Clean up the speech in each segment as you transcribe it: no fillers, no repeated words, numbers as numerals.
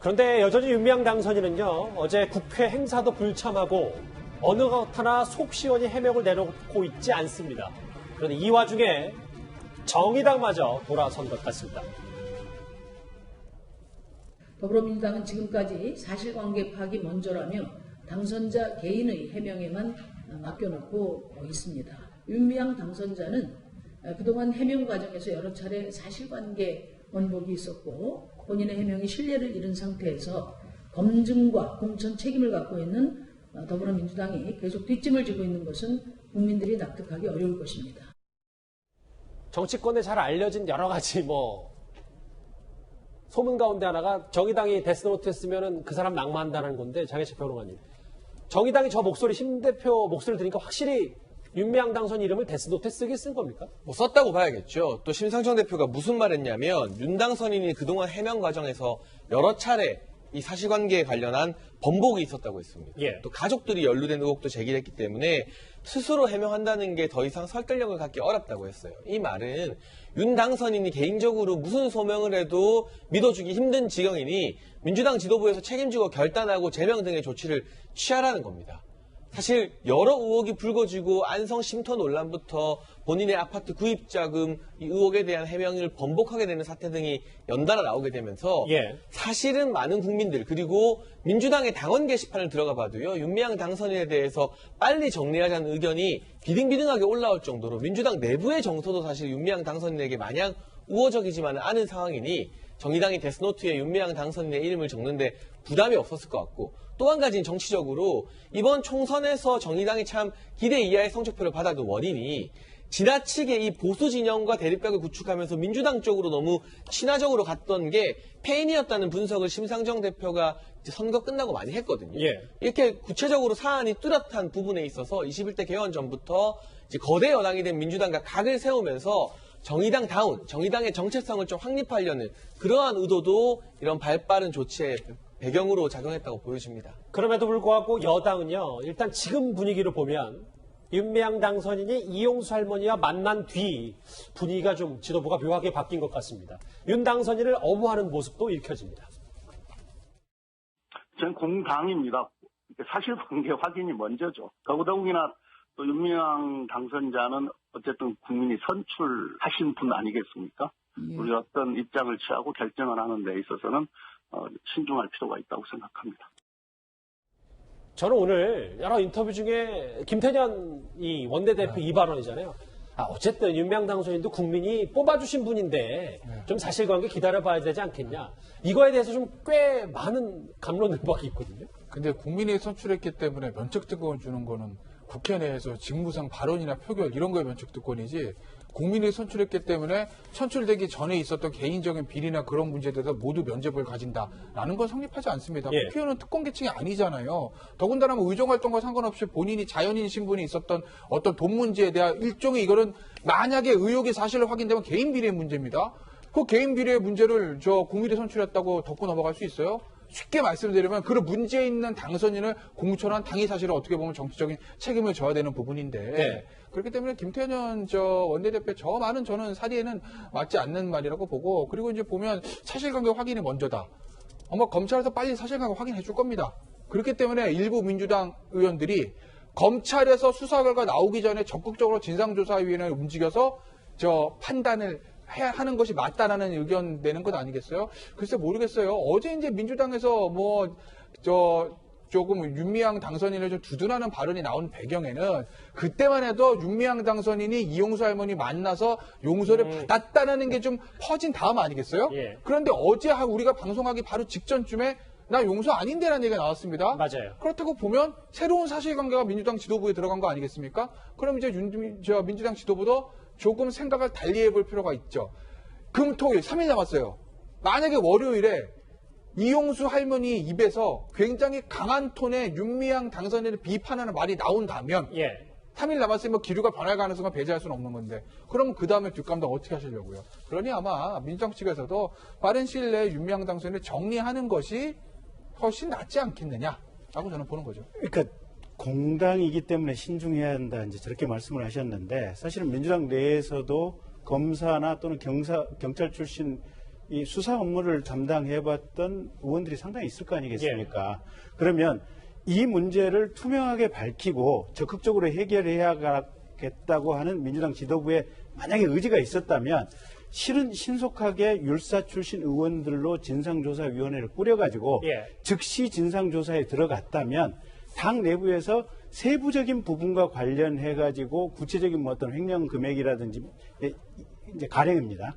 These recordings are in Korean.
그런데 여전히 윤미향 당선인은요, 어제 국회 행사도 불참하고 어느 것 하나 속 시원히 해명을 내놓고 있지 않습니다. 그런데 이 와중에 정의당마저 돌아선 것 같습니다. 더불어민주당은 지금까지 사실관계 파악이 먼저라며 당선자 개인의 해명에만 맡겨놓고 있습니다. 윤미향 당선자는 그동안 해명 과정에서 여러 차례 사실관계 원복이 있었고 본인의 해명이 신뢰를 잃은 상태에서 검증과 공천 책임을 갖고 있는 더불어민주당이 계속 뒷짐을 지고 있는 것은 국민들이 납득하기 어려울 것입니다. 정치권에 잘 알려진 여러 가지 소문 가운데 하나가 정의당이 데스노트 했으면 그 사람 낙마한다는 건데, 장혜철 평론가님. 정의당이 저 목소리, 심 대표 목소리를 들으니까 확실히 윤미향 당선 이름을 데스노트에 쓰게 쓴 겁니까? 썼다고 봐야겠죠. 또 심상정 대표가 무슨 말 했냐면, 윤 당선인이 그동안 해명 과정에서 여러 차례 이 사실관계에 관련한 번복이 있었다고 했습니다. 예. 또 가족들이 연루된 의혹도 제기됐기 때문에 스스로 해명한다는 게 더 이상 설득력을 갖기 어렵다고 했어요. 이 말은 윤 당선인이 개인적으로 무슨 소명을 해도 믿어주기 힘든 지경이니 민주당 지도부에서 책임지고 결단하고 제명 등의 조치를 취하라는 겁니다. 사실 여러 의혹이 불거지고 안성 쉼터 논란부터 본인의 아파트 구입자금 이 의혹에 대한 해명을 번복하게 되는 사태 등이 연달아 나오게 되면서 사실은 많은 국민들 그리고 민주당의 당원 게시판을 들어가 봐도요, 윤미향 당선인에 대해서 빨리 정리하자는 의견이 비등비등하게 올라올 정도로 민주당 내부의 정서도 사실 윤미향 당선인에게 마냥 우호적이지만은 않은 상황이니 정의당이 데스노트에 윤미향 당선인의 이름을 적는데 부담이 없었을 것 같고, 또 한 가지는 정치적으로 이번 총선에서 정의당이 참 기대 이하의 성적표를 받아도 원인이 지나치게 이 보수 진영과 대립각을 구축하면서 민주당 쪽으로 너무 친화적으로 갔던 게 패인이었다는 분석을 심상정 대표가 이제 선거 끝나고 많이 했거든요. 이렇게 구체적으로 사안이 뚜렷한 부분에 있어서 21대 개헌 전부터 이제 거대 여당이 된 민주당과 각을 세우면서 정의당다운, 정의당의 정체성을 좀 확립하려는 그러한 의도도 이런 발빠른 조치의 배경으로 작용했다고 보여집니다. 그럼에도 불구하고 여당은요, 일단 지금 분위기로 보면 윤미향 당선인이 이용수 할머니와 만난 뒤 분위기가 좀 지도부가 묘하게 바뀐 것 같습니다. 윤 당선인을 엄호하는 모습도 읽혀집니다. 저는 공당입니다. 사실관계 확인이 먼저죠. 더구나 또 윤미향 당선자는 어쨌든 국민이 선출하신 분 아니겠습니까? 우리 어떤 입장을 취하고 결정을 하는 데 있어서는 신중할 필요가 있다고 생각합니다. 저는 오늘 여러 인터뷰 중에 김태년 이 원내대표 이 발언이잖아요. 어쨌든 윤미향 당선인도 국민이 뽑아주신 분인데 좀 사실관계 기다려봐야 되지 않겠냐. 이거에 대해서 좀 꽤 많은 감론을박이 있거든요. 근데 국민이 선출했기 때문에 면책특권을 주는 거는 국회 내에서 직무상 발언이나 표결 이런 거에 면책특권이지, 국민이 선출했기 때문에 선출되기 전에 있었던 개인적인 비리나 그런 문제에 대해서 모두 면죄부를 가진다라는 건 성립하지 않습니다. 국회의원은 특권 계층이 아니잖아요. 더군다나 의정활동과 상관없이 본인이 자연인 신분이 있었던 어떤 돈 문제에 대한 일종의 이거는 만약에 의혹이 사실로 확인되면 개인 비리의 문제입니다. 그 개인 비리의 문제를 국민이 선출했다고 덮고 넘어갈 수 있어요? 쉽게 말씀드리면 그 문제 있는 당선인을 공천한 당이 사실은 어떻게 보면 정치적인 책임을 져야 되는 부분인데 그렇기 때문에 김태년 원내대표 저 말은 저는 사리에는 맞지 않는 말이라고 보고, 그리고 이제 보면 사실관계 확인이 먼저다. 아마 검찰에서 빨리 사실관계 확인해 줄 겁니다. 그렇기 때문에 일부 민주당 의원들이 검찰에서 수사 결과 나오기 전에 적극적으로 진상조사위원회를 움직여서 판단을 해야 하는 것이 맞다라는 의견 내는 것 아니겠어요? 글쎄 모르겠어요. 어제 이제 민주당에서 조금 윤미향 당선인을 좀 두둔하는 발언이 나온 배경에는 그때만 해도 윤미향 당선인이 이용수 할머니 만나서 용서를 받았다는 게 좀 퍼진 다음 아니겠어요? 그런데 어제 우리가 방송하기 바로 직전쯤에 나 용서 아닌데라는 얘기가 나왔습니다. 맞아요. 그렇다고 보면 새로운 사실관계가 민주당 지도부에 들어간 거 아니겠습니까? 그럼 이제 민주당 지도부도 조금 생각을 달리 해볼 필요가 있죠. 금, 토, 일 3일 남았어요. 만약에 월요일에 이용수 할머니 입에서 굉장히 강한 톤의 윤미향 당선인을 비판하는 말이 나온다면 3일 남았으면 기류가 변할 가능성을 배제할 수는 없는 건데, 그럼 그 다음에 뒷감당 어떻게 하시려고요? 그러니 아마 민주당 측에서도 빠른 시일 내에 윤미향 당선인을 정리하는 것이 훨씬 낫지 않겠느냐라고 저는 보는 거죠. 그러니까 공당이기 때문에 신중해야 한다, 이제 저렇게 말씀을 하셨는데, 사실은 민주당 내에서도 검사나 또는 경찰 출신 이 수사 업무를 담당해봤던 의원들이 상당히 있을 거 아니겠습니까? 그러면 이 문제를 투명하게 밝히고 적극적으로 해결해야겠다고 하는 민주당 지도부에 만약에 의지가 있었다면 실은 신속하게 율사 출신 의원들로 진상조사위원회를 꾸려가지고 예. 즉시 진상조사에 들어갔다면 당 내부에서 세부적인 부분과 관련해가지고 구체적인 뭐 어떤 횡령 금액이라든지 이제 가령입니다.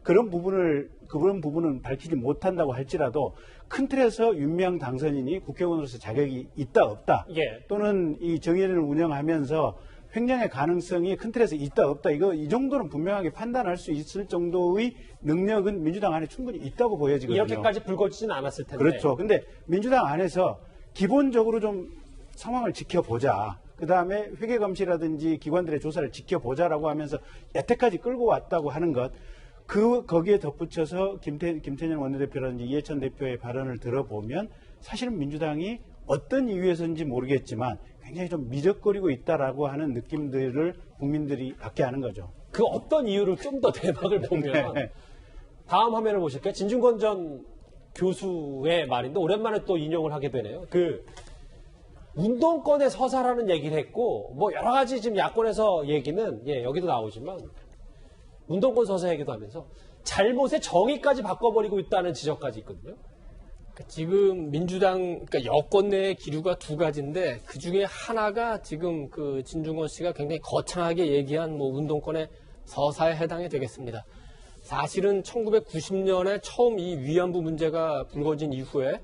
그런 부분은 밝히지 못한다고 할지라도 큰 틀에서 윤미향 당선인이 국회의원으로서 자격이 있다 없다 예. 또는 이 정의를 운영하면서 횡령의 가능성이 큰 틀에서 있다 없다 이 정도는 분명하게 판단할 수 있을 정도의 능력은 민주당 안에 충분히 있다고 보여지거든요. 이렇게까지 불거지진 않았을 텐데. 그렇죠. 근데 민주당 안에서 기본적으로 좀 상황을 지켜보자. 그 다음에 회계감시라든지 기관들의 조사를 지켜보자라고 하면서 여태까지 끌고 왔다고 하는 것, 거기에 덧붙여서 김태년 원내대표라든지 이해찬 대표의 발언을 들어보면 사실은 민주당이 어떤 이유에서인지 모르겠지만 굉장히 좀 미적거리고 있다라고 하는 느낌들을 국민들이 받게 하는 거죠. 그 어떤 이유를 좀 더 대박을 보면 네. 다음 화면을 보실까요? 진중권 전 교수의 말인데 오랜만에 또 인용을 하게 되네요. 운동권의 서사라는 얘기를 했고 뭐 여러 가지 지금 야권에서 얘기는 여기도 나오지만 운동권 서사 얘기도 하면서 잘못의 정의까지 바꿔버리고 있다는 지적까지 있거든요. 지금 민주당, 그러니까 여권 내의 기류가 두 가지인데 그 중에 하나가 지금 그 진중권 씨가 굉장히 거창하게 얘기한 뭐 운동권의 서사에 해당이 되겠습니다. 사실은 1990년에 처음 이 위안부 문제가 불거진 이후에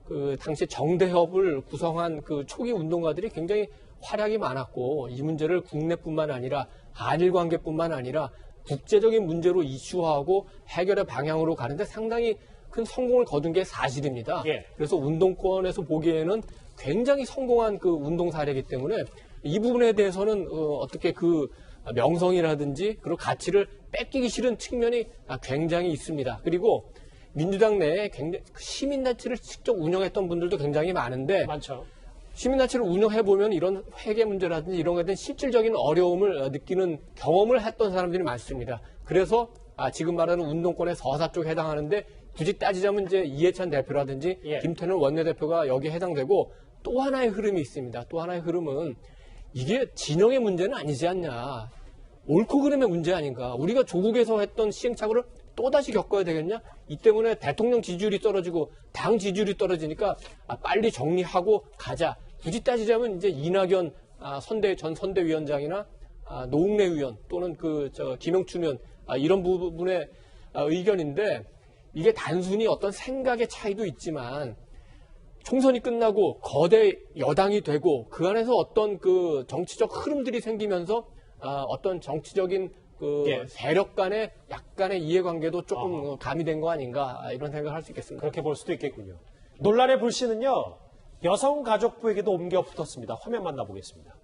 그 당시 정대협을 구성한 그 초기 운동가들이 굉장히 활약이 많았고 이 문제를 국내뿐만 아니라 한일 관계뿐만 아니라 국제적인 문제로 이슈화하고 해결의 방향으로 가는데 상당히 큰 성공을 거둔 게 사실입니다. 예. 그래서 운동권에서 보기에는 굉장히 성공한 그 운동 사례이기 때문에 이 부분에 대해서는 어떻게 그 명성이라든지 그리고 가치를 뺏기기 싫은 측면이 굉장히 있습니다. 그리고 민주당 내에 굉장히 시민단체를 직접 운영했던 분들도 굉장히 많은데 많죠. 시민단체를 운영해보면 이런 회계 문제라든지 이런 것에 대한 실질적인 어려움을 느끼는 경험을 했던 사람들이 많습니다. 그래서 지금 말하는 운동권의 서사 쪽에 해당하는데 굳이 따지자면 이제 이해찬 대표라든지 예. 김태년 원내대표가 여기에 해당되고 또 하나의 흐름이 있습니다. 또 하나의 흐름은 이게 진영의 문제는 아니지 않냐. 옳고 그름의 문제 아닌가. 우리가 조국에서 했던 시행착오를 또다시 겪어야 되겠냐? 이 때문에 대통령 지지율이 떨어지고 당 지지율이 떨어지니까 빨리 정리하고 가자. 굳이 따지자면 이제 이낙연 전 선대위원장이나 노웅래 의원 또는 김영춘 의원 이런 부분의 의견인데 이게 단순히 어떤 생각의 차이도 있지만 총선이 끝나고 거대 여당이 되고 그 안에서 어떤 그 정치적 흐름들이 생기면서 어떤 정치적인 세력 간의 약간의 이해관계도 조금 가미된 거 아닌가 이런 생각을 할 수 있겠습니다. 그렇게 볼 수도 있겠군요. 논란의 불씨는요. 여성가족부에게도 옮겨 붙었습니다. 화면 만나보겠습니다.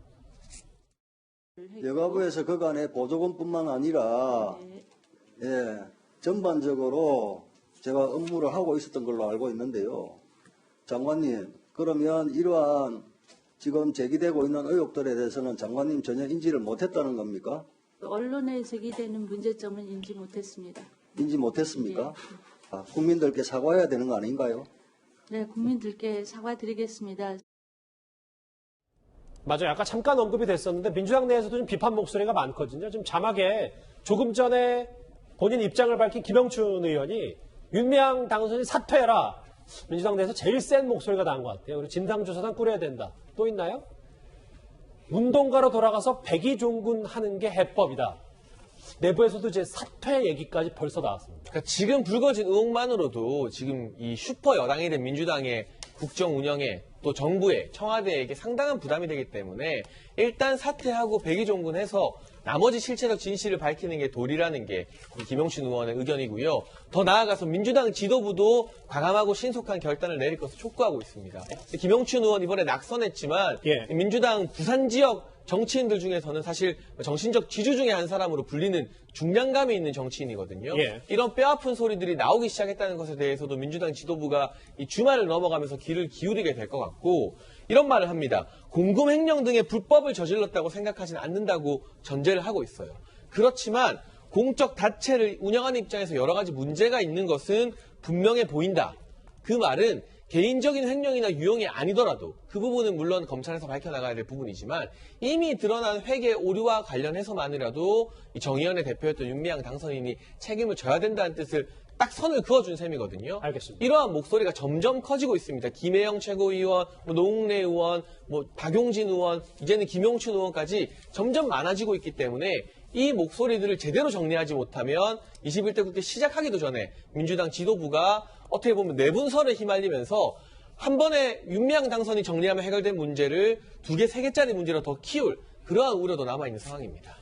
여가부에서 그간의 보조금뿐만 아니라 전반적으로 제가 업무를 하고 있었던 걸로 알고 있는데요. 장관님, 그러면 이러한 지금 제기되고 있는 의혹들에 대해서는 장관님 전혀 인지를 못했다는 겁니까? 언론에 제기되는 문제점은 인지 못했습니다. 인지 못했습니까? 국민들께 사과해야 되는 거 아닌가요? 네, 국민들께 사과드리겠습니다. 맞아요. 아까 잠깐 언급이 됐었는데 민주당 내에서도 좀 비판 목소리가 많거든요. 지금 자막에 조금 전에 본인 입장을 밝힌 김영춘 의원이 윤미향 당선인 사퇴해라. 민주당 내에서 제일 센 목소리가 나온 것 같아요. 그리고 진상조사단 꾸려야 된다. 또 있나요? 운동가로 돌아가서 백의종군 하는 게 해법이다. 내부에서도 이제 사퇴 얘기까지 벌써 나왔습니다. 그러니까 지금 불거진 의혹만으로도 지금 이 슈퍼 여당이 된 민주당의 국정 운영에 또 정부에 청와대에게 상당한 부담이 되기 때문에 일단 사퇴하고 백의종군해서 나머지 실체적 진실을 밝히는 게 도리라는 게 김영춘 의원의 의견이고요. 더 나아가서 민주당 지도부도 과감하고 신속한 결단을 내릴 것을 촉구하고 있습니다. 김영춘 의원 이번에 낙선했지만 민주당 부산 지역 정치인들 중에서는 사실 정신적 지주 중에 한 사람으로 불리는 중량감이 있는 정치인이거든요. 이런 뼈아픈 소리들이 나오기 시작했다는 것에 대해서도 민주당 지도부가 이 주말을 넘어가면서 귀를 기울이게 될 것 같고 이런 말을 합니다. 공금횡령 등의 불법을 저질렀다고 생각하지는 않는다고 전제를 하고 있어요. 그렇지만 공적 단체를 운영하는 입장에서 여러 가지 문제가 있는 것은 분명해 보인다. 그 말은 개인적인 횡령이나 유용이 아니더라도 그 부분은 물론 검찰에서 밝혀나가야 될 부분이지만 이미 드러난 회계 오류와 관련해서만이라도 이 정의연의 대표였던 윤미향 당선인이 책임을 져야 된다는 뜻을 딱 선을 그어준 셈이거든요. 알겠습니다. 이러한 목소리가 점점 커지고 있습니다. 김혜영 최고위원, 노웅래 의원, 박용진 의원, 이제는 김용춘 의원까지 점점 많아지고 있기 때문에 이 목소리들을 제대로 정리하지 못하면 21대 국회 시작하기도 전에 민주당 지도부가 어떻게 보면 내분설에 휘말리면서 한 번에 윤미향 당선이 정리하면 해결된 문제를 2개, 3개짜리 문제로 더 키울 그러한 우려도 남아있는 상황입니다.